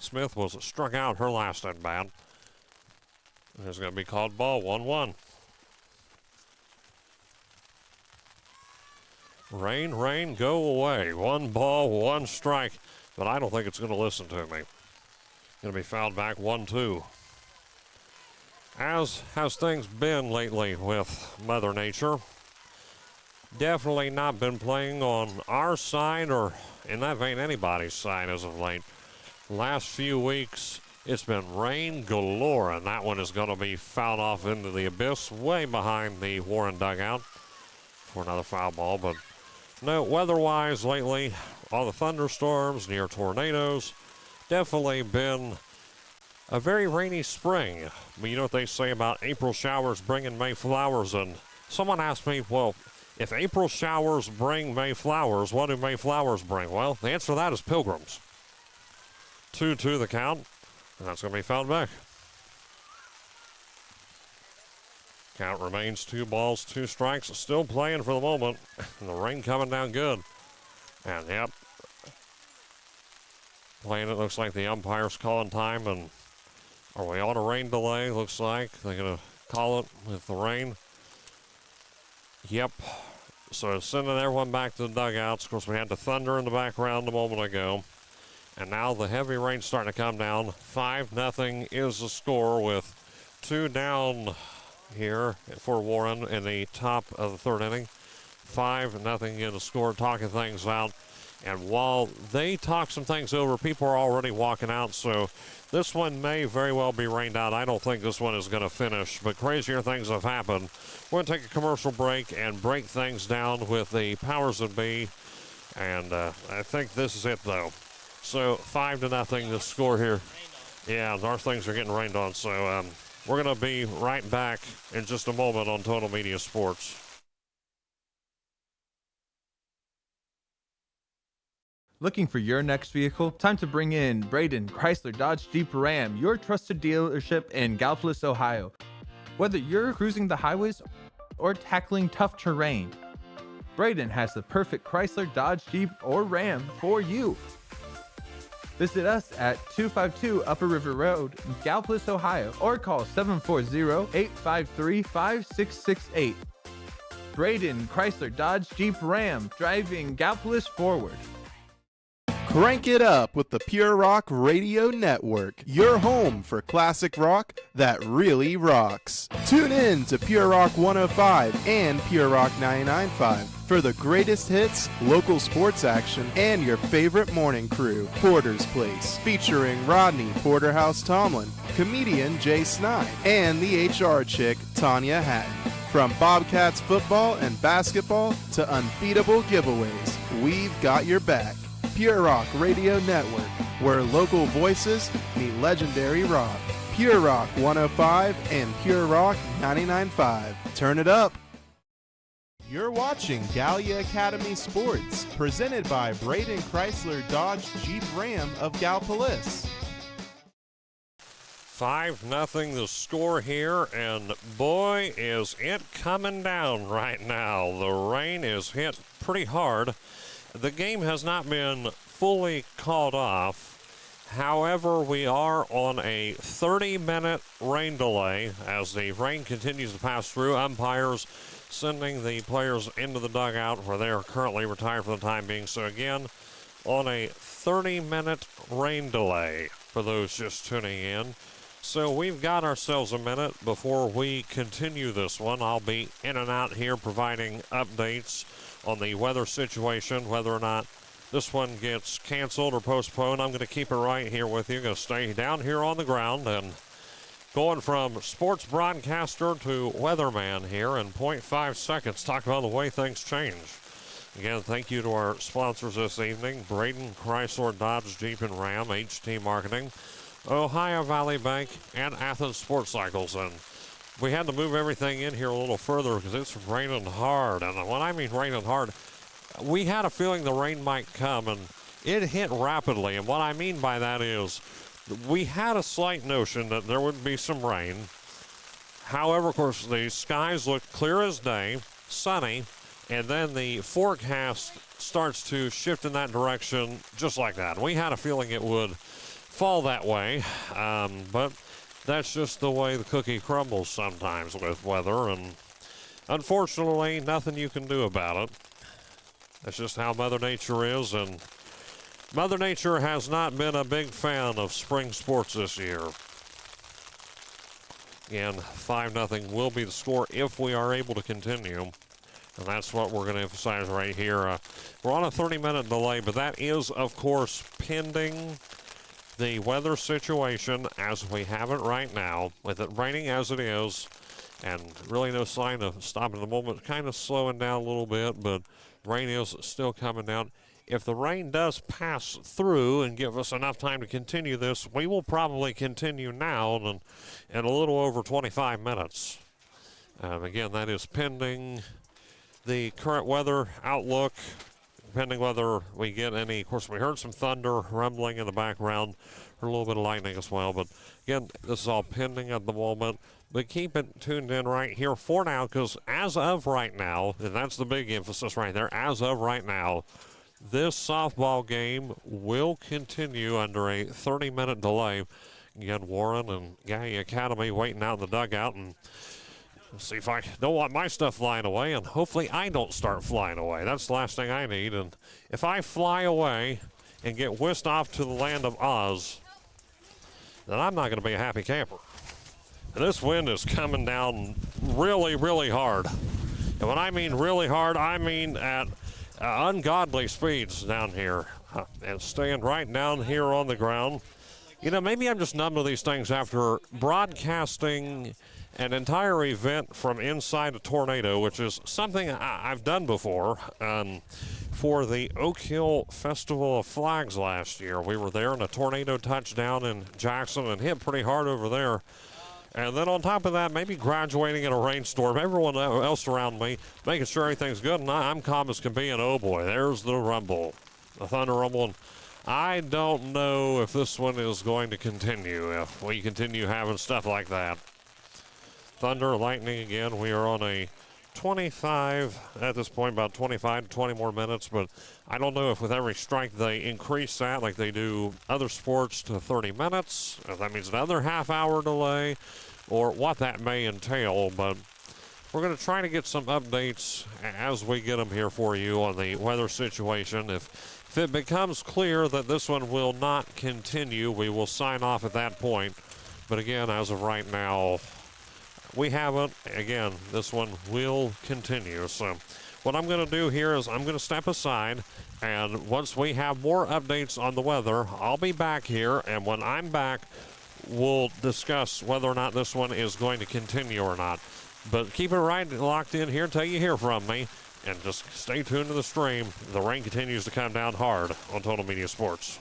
Smith was struck out her last at bat. And it's going to be called ball 1-1. Rain, rain, go away. 1 ball, 1 strike. But I don't think it's going to listen to me. Going to be fouled back 1-2. As has things been lately with Mother Nature. Definitely not been playing on our side, or in that vein anybody's side as of late. Last few weeks it's been rain galore, and that one is going to be fouled off into the abyss way behind the Warren dugout for another foul ball. But no, weather-wise lately, all the thunderstorms, near tornadoes, definitely been a very rainy spring. I mean, you know what they say about April showers bringing May flowers, and someone asked me, well, if April showers bring May flowers, what do May flowers bring? Well, the answer to that is pilgrims. 2-2 the count, and that's going to be fouled back. Count remains 2 balls, 2 strikes. Still playing for the moment. And the rain coming down good. And yep, playing it looks like the umpire's calling time. And are we on a rain delay? Looks like they're going to call it with the rain. Yep. So sending everyone back to the dugouts. Of course, we had the thunder in the background a moment ago. And now the heavy rain starting to come down. 5-0 is the score, with 2 down here for Warren in the top of the 3rd inning. 5-0 in the score, talking things out And while they talk some things over, people are already walking out, so this one may very well be rained out. I don't think this one is going to finish, but crazier things have happened. We're going to take a commercial break and break things down with the powers that be, and I think this is it, though. So 5-0 the score here. Yeah, our things are getting rained on, so we're going to be right back in just a moment on Total Media Sports. Looking for your next vehicle? Time to bring in Braden Chrysler Dodge Jeep Ram, your trusted dealership in Gallipolis, Ohio. Whether you're cruising the highways or tackling tough terrain, Braden has the perfect Chrysler Dodge Jeep or Ram for you. Visit us at 252 Upper River Road, Gallipolis, Ohio, or call 740-853-5668. Braden Chrysler Dodge Jeep Ram, driving Gallipolis forward. Crank it up with the Pure Rock Radio Network, your home for classic rock that really rocks. Tune in to Pure Rock 105 and Pure Rock 99.5 for the greatest hits, local sports action, and your favorite morning crew, Porter's Place, featuring Rodney Porterhouse Tomlin, comedian Jay Snide, and the HR chick, Tanya Hatton. From Bobcats football and basketball to unbeatable giveaways, we've got your back. Pure Rock Radio Network, where local voices meet legendary rock. Pure Rock 105 and Pure Rock 99.5. Turn it up. You're watching Gallia Academy Sports, presented by Braden Chrysler Dodge Jeep Ram of Gallipolis. 5-0 the score here, and boy, is it coming down right now. The rain is hit pretty hard. The game has not been fully called off. However, we are on a 30-minute rain delay as the rain continues to pass through. Umpires sending the players into the dugout where they are currently retired for the time being. So again, on a 30-minute rain delay for those just tuning in. So we've got ourselves a minute before we continue this one. I'll be in and out here providing updates on the weather situation, whether or not this one gets canceled or postponed. I'm going to keep it right here with you. Going to stay down here on the ground and going from sports broadcaster to weatherman here in 0.5 seconds. Talk about the way things change. Again, thank you to our sponsors this evening, Braden Chrysler Dodge Jeep and Ram, HT Marketing, Ohio Valley Bank, and Athens Sports Cycles. And we had to move everything in here a little further because it's raining hard. And when I mean raining hard, we had a feeling the rain might come, and it hit rapidly. And what I mean by that is we had a slight notion that there would be some rain. However, of course, the skies looked clear as day, sunny, and then the forecast starts to shift in that direction just like that. We had a feeling it would fall that way, but that's just the way the cookie crumbles sometimes with weather, and unfortunately, nothing you can do about it. That's just how Mother Nature is, and Mother Nature has not been a big fan of spring sports this year. Again, 5-0 will be the score if we are able to continue, and that's what we're going to emphasize right here. We're on a 30-minute delay, but that is, of course, pending the weather situation as we have it right now, with it raining as it is, and really no sign of stopping at the moment. Kind of slowing down a little bit, but rain is still coming down. If the rain does pass through and give us enough time to continue this, we will probably continue now in a little over 25 minutes. Again, that is pending the current weather outlook, depending whether we get any. Of course, we heard some thunder rumbling in the background, or a little bit of lightning as well. But again, this is all pending at the moment. But keep it tuned in right here for now, because as of right now, and that's the big emphasis right there, as of right now, this softball game will continue under a 30-minute delay. Again, Warren and Gallia Academy waiting out in the dugout, and see if I don't want my stuff flying away, and hopefully I don't start flying away. That's the last thing I need. And if I fly away and get whisked off to the land of Oz, then I'm not going to be a happy camper. And this wind is coming down really, really hard. And when I mean really hard, I mean at ungodly speeds down here and staying right down here on the ground. You know, maybe I'm just numb to these things after broadcasting an entire event from inside a tornado, which is something I've done before for the Oak Hill Festival of Flags last year. We were there in a tornado touchdown in Jackson and hit pretty hard over there. And then on top of that, maybe graduating in a rainstorm, everyone else around me making sure everything's good, and I'm calm as can be, and oh boy, there's the rumble, the thunder rumble. And I don't know if this one is going to continue, if we continue having stuff like that. Thunder, lightning again. We are on a 25 at this point, about 25 to 20 more minutes, but I don't know if with every strike they increase that like they do other sports to 30 minutes, if that means another half-hour delay, or what that may entail, but we're going to try to get some updates as we get them here for you on the weather situation. If it becomes clear that this one will not continue, we will sign off at that point. But again, as of right now, we haven't. Again, this one will continue. So what I'm going to do here is I'm going to step aside, and once we have more updates on the weather, I'll be back here, and when I'm back, we'll discuss whether or not this one is going to continue or not. But keep it right locked in here until you hear from me, and just stay tuned to the stream. The rain continues to come down hard on Total Media Sports.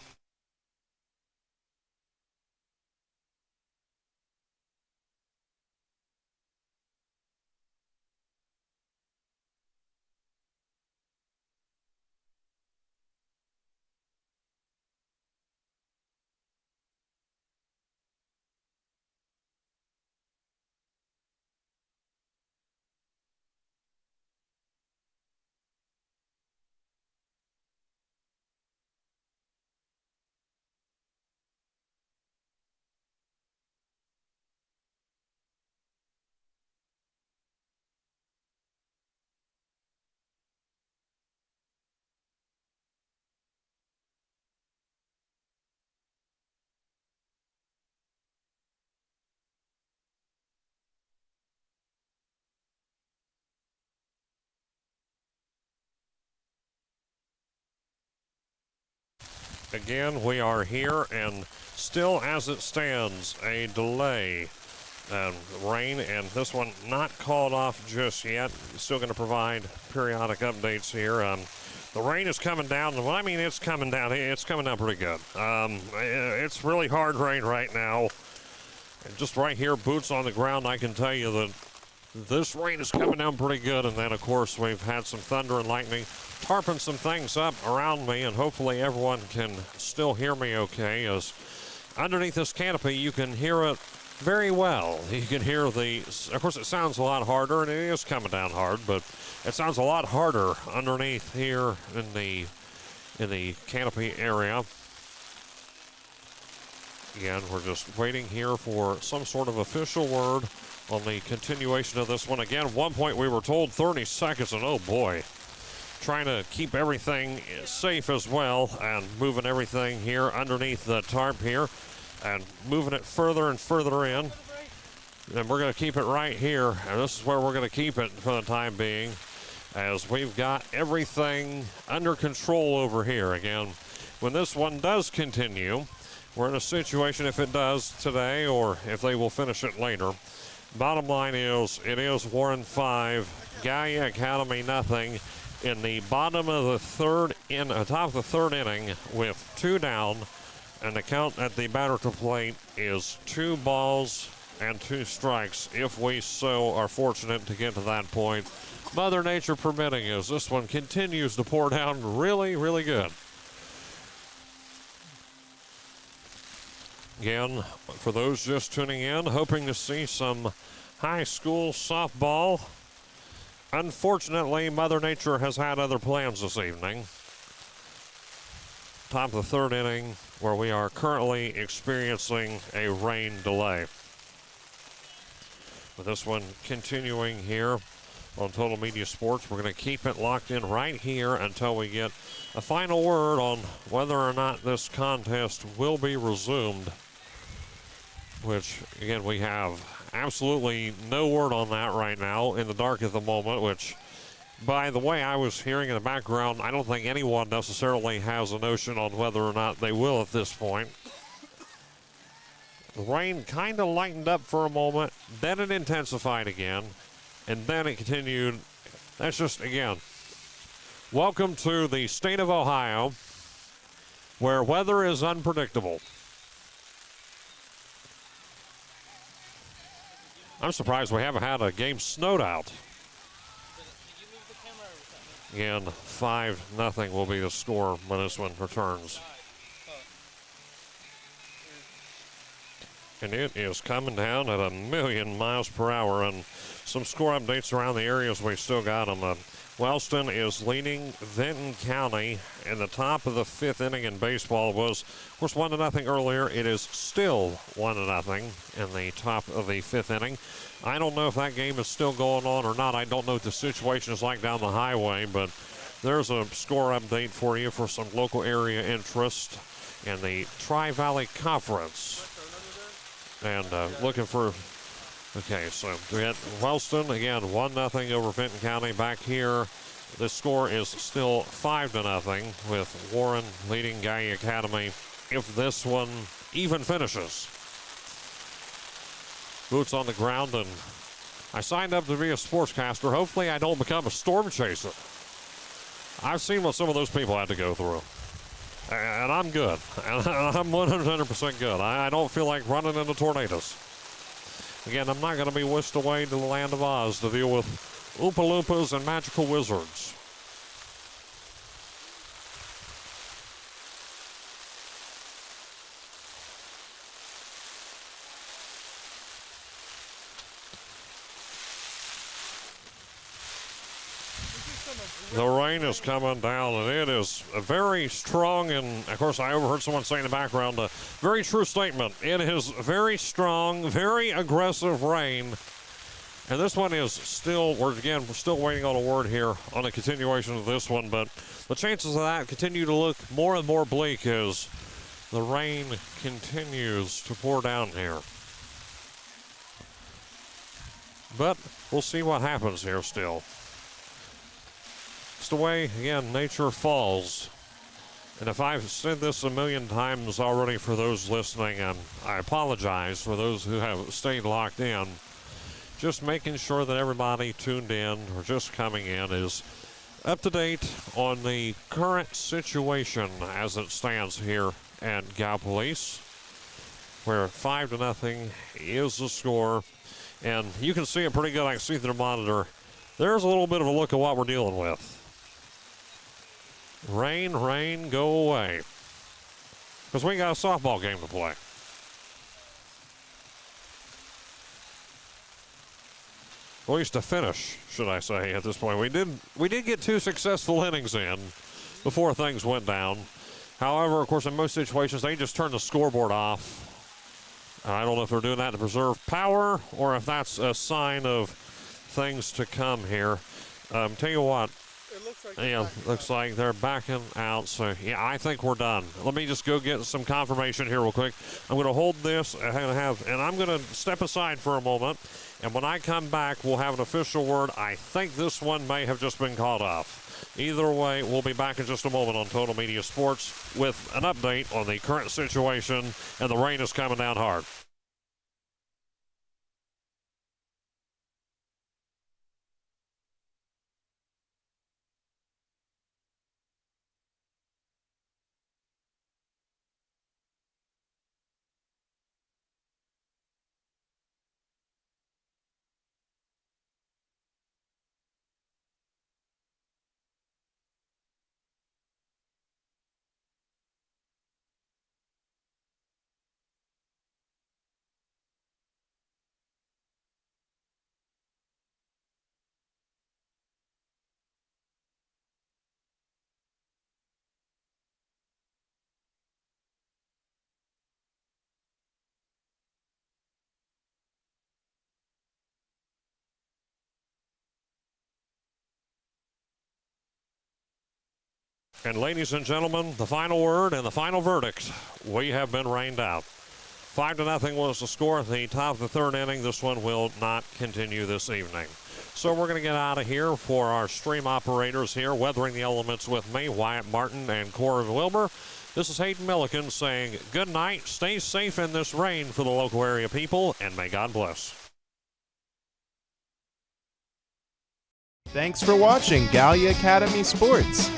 Again, we are here, and still as it stands, a delay. Rain, and this one not called off just yet. Still going to provide periodic updates here. The rain is coming down, and when I mean it's coming down pretty good. It's really hard rain right now. And just right here, boots on the ground, I can tell you that this rain is coming down pretty good. And then, of course, we've had some thunder and lightning tarping some things up around me, and hopefully everyone can still hear me okay, as underneath this canopy you can hear it very well. You can hear of course it sounds a lot harder, and it is coming down hard, but it sounds a lot harder underneath here in the canopy area. Again, we're just waiting here for some sort of official word on the continuation of this one. Again, at one point we were told 30 seconds, and oh boy, trying to keep everything safe as well, and moving everything here underneath the tarp here and moving it further and further in. And we're going to keep it right here, and this is where we're going to keep it for the time being, as we've got everything under control over here. Again, when this one does continue, we're in a situation, if it does today or if they will finish it later, bottom line is it is Warren 5, Gallia Academy nothing. In the bottom of the third, top of the third inning with 2 down, and the count at the batter to plate is 2 balls and 2 strikes, if we so are fortunate to get to that point. Mother Nature permitting, as this one continues to pour down really, really good. Again, for those just tuning in, hoping to see some high school softball. Unfortunately, Mother Nature has had other plans this evening. Top of the third inning, where we are currently experiencing a rain delay. With this one continuing here on Total Media Sports, we're going to keep it locked in right here until we get a final word on whether or not this contest will be resumed, which, again, we have absolutely no word on that right now, in the dark at the moment, which By the way I was hearing in the background, I don't think anyone necessarily has a notion on whether or not they will at this point. The rain kind of lightened up for a moment, then it intensified again, and then it continued. That's just, again, welcome to the state of Ohio, where weather is unpredictable. I'm surprised we haven't had a game snowed out. Again, 5-0 will be the score when this one returns. And it is coming down at 1,000,000 miles per hour. And some score updates around the areas we still got them. Wellston is leading Vinton County in the top of the 5th inning in baseball. It was, of course, 1-0 earlier. It is still 1-0 in the top of the 5th inning. I don't know if that game is still going on or not. I don't know what the situation is like down the highway, but there's a score update for you for some local area interest in the Tri-Valley Conference. And looking for, okay, so we had Wellston, again, 1-0 over Vinton County. Back here, the score is still 5-0 with Warren leading Gallia Academy if this one even finishes. Boots on the ground, and I signed up to be a sportscaster. Hopefully I don't become a storm chaser. I've seen what some of those people had to go through. And I'm good. And I'm 100% good. I don't feel like running into tornadoes. Again, I'm not going to be whisked away to the land of Oz to deal with Oompa Loompas and magical wizards. The rain is coming down, and it is very strong. And, of course, I overheard someone say in the background a very true statement. It is very strong, very aggressive rain. And this one is still, we're still waiting on a word here on a continuation of this one. But the chances of that continue to look more and more bleak as the rain continues to pour down here. But we'll see what happens here still. It's the way, again, nature falls. And if I've said this 1,000,000 times already for those listening, I apologize for those who have stayed locked in. Just making sure that everybody tuned in or just coming in is up to date on the current situation as it stands here at Gallipolis, where 5-0 is the score. And you can see it pretty good. I can see through the monitor. There's a little bit of a look at what we're dealing with. Rain, rain, go away. Because we got a softball game to play. At least to finish, should I say, at this point. We did get 2 successful innings in before things went down. However, of course, in most situations, they just turn the scoreboard off. I don't know if they're doing that to preserve power or if that's a sign of things to come here. Tell you what. Looks like they're backing out. So, yeah, I think we're done. Let me just go get some confirmation here real quick. I'm going to hold this and I'm going to step aside for a moment. And when I come back, we'll have an official word. I think this one may have just been called off. Either way, we'll be back in just a moment on Total Media Sports with an update on the current situation, and the rain is coming down hard. And ladies and gentlemen, the final word and the final verdict, we have been rained out. 5-0 was the score at the top of the 3rd inning. This one will not continue this evening. So we're going to get out of here for our stream operators here, weathering the elements with me, Wyatt Martin and Corey Wilbur. This is Hayden Milliken saying good night, stay safe in this rain for the local area people, and may God bless. Thanks for watching Gallia Academy Sports.